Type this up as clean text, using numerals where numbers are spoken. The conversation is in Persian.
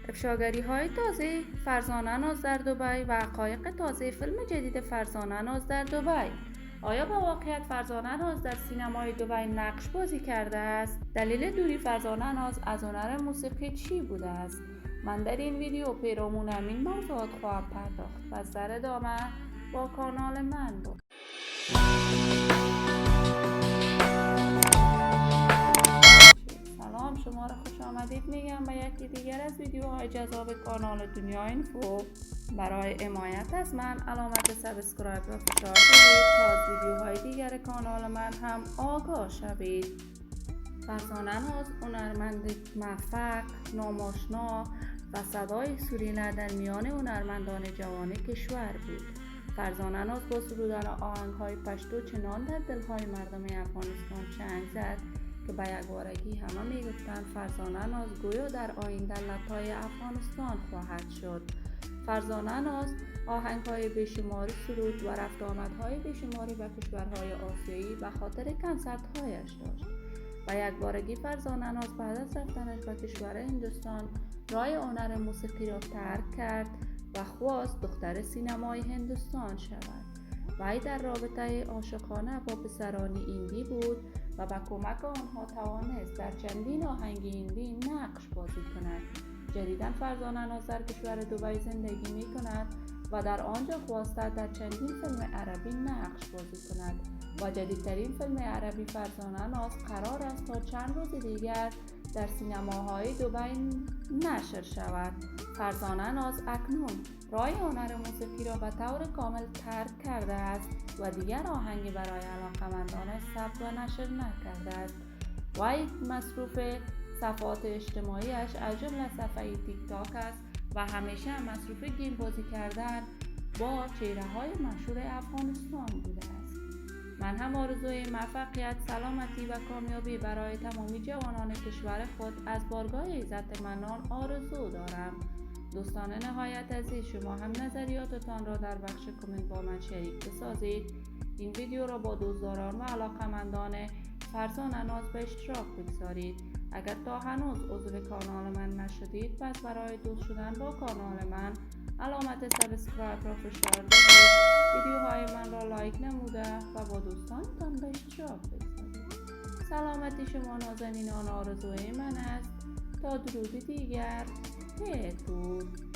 افشاگری های تازه فرزانه ناز در دبی و حقایق تازه فیلم جدید فرزانه ناز در دبی. آیا با واقعیت فرزانه ناز در سینمای دبی نقش بازی کرده است؟ دلیل دوری فرزانه ناز از هنر موسیقی چی بوده است؟ من در این ویدیو پیرامون همین موضوعات خواهم پرداخت. پس در ادامه با کانال من بود. سلام، شما را خوش آمدید میگم به یکی دیگر از ویدیوهای جذاب کانال دنیا اینفو. برای حمایت از من علامت سابسکرایب را فشار بدید تا از ویدیوهای دیگر کانال من هم آگاه شوید. فرزانه ناز هنرمند موفق، ناماشنا و صدای سوریه در میان هنرمندان جوان کشور بود. فرزانه ناز با سرودن آهنگ‌های پشتو چنان در دل‌های مردم افغانستان چنگ زد که به یکبارگی همه میگفتند فرزانه ناز گویا در آینده لطای افغانستان خواهد شد. فرزانه ناز آهنگ‌های بیشماری سرود و رفت آمدهای بیشماری به کشورهای آسیایی به خاطر کنسرت‌هایش داشت. و یکبارگی فرزانه ناز بعد از رفتنش به کشور هندوستان راه هنر موسیقی را ترک کرد و خواست دختر سینمای هندوستان شود. وی در رابطه عاشقانه با پسران هندی بود و با کمک آنها توانست در چندین آهنگ هندی نقش بازی کند. جدیداً فرزانه ناز در کشور دبی زندگی می کند و در آنجا خواسته در چندین فیلم عربی نقش بازی کند و جدیدترین فیلم عربی فرزانه ناز قرار است تا چند روز دیگر در سینماهای دبی نشر شود. فرزانه ناز اکنون راه هنر موسیقی را به طور کامل ترک کرده است و دیگر آهنگی برای علاقه‌مندانش ثبت و نشر نکرده است. وی مصروف صفحات اجتماعیش از جمله صفحه تیک تاک است و همیشه مصروف گیم بازی کردن با چهره‌های مشهور افغانستان بوده است. من هم آرزوی موفقیت، سلامتی و کامیابی برای تمامی جوانان کشور خود از بارگاه عزت منان آرزو دارم. دوستان نهایت عزیز، شما هم نظریاتتان را در بخش کامنت با من شریک بسازید. این ویدیو را با دوستداران و علاقه‌مندان فرزانه ناز به اشتراک بگذارید. اگر تا هنوز عضو کانال من نشدید، پس برای دوست شدن با کانال من علامت سابسکرایب را فشار بدید، ویدیوهای من را لایک نموده و با دوستانتان به اشتراک بگذارید. سلامتی شما نازنینان آرزوی من است. تا درودی دیگر، بدرود.